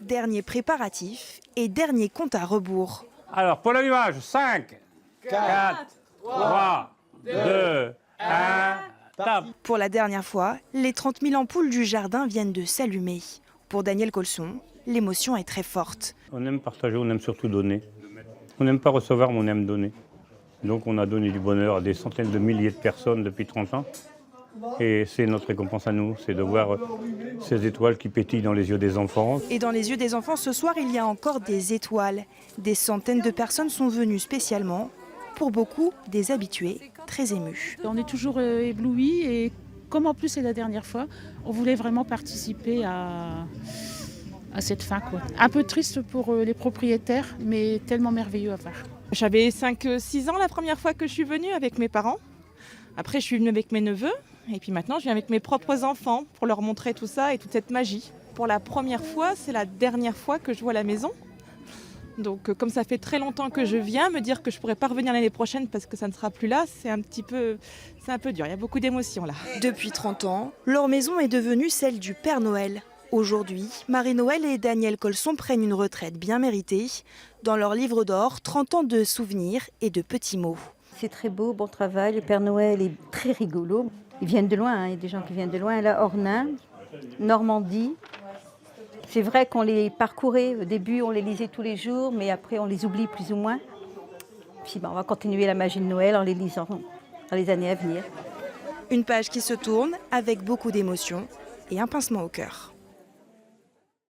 Dernier préparatif et dernier compte à rebours. Alors, pour l'allumage, 5, 4, 3, 2, 1, tape. Pour la dernière fois, les 30 000 ampoules du jardin viennent de s'allumer. Pour Daniel Colson, l'émotion est très forte. On aime partager, on aime surtout donner. On n'aime pas recevoir, mais on aime donner. Donc on a donné du bonheur à des centaines de milliers de personnes depuis 30 ans. Et c'est notre récompense à nous, c'est de voir ces étoiles qui pétillent dans les yeux des enfants. Et dans les yeux des enfants, ce soir, il y a encore des étoiles. Des centaines de personnes sont venues spécialement. Pour beaucoup, des habitués très émus. On est toujours éblouis et comme en plus c'est la dernière fois, on voulait vraiment participer à cette fin, quoi. Un peu triste pour les propriétaires, mais tellement merveilleux à faire. J'avais 5-6 ans la première fois que je suis venue avec mes parents. Après, je suis venue avec mes neveux. Et puis maintenant, je viens avec mes propres enfants pour leur montrer tout ça et toute cette magie. Pour la première fois, c'est la dernière fois que je vois la maison. Donc comme ça fait très longtemps que je viens, me dire que je ne pourrai pas revenir l'année prochaine parce que ça ne sera plus là, c'est un peu dur, il y a beaucoup d'émotions là. Depuis 30 ans, leur maison est devenue celle du Père Noël. Aujourd'hui, Marie-Noël et Daniel Colson prennent une retraite bien méritée. Dans leur livre d'or, 30 ans de souvenirs et de petits mots. C'est très beau, bon travail, le Père Noël est très rigolo. Ils viennent de loin, hein. Il y a des gens qui viennent de loin, là, Ornain, Normandie. C'est vrai qu'on les parcourait, au début on les lisait tous les jours, mais après on les oublie plus ou moins. Puis on va continuer la magie de Noël en les lisant dans les années à venir. Une page qui se tourne avec beaucoup d'émotion et un pincement au cœur.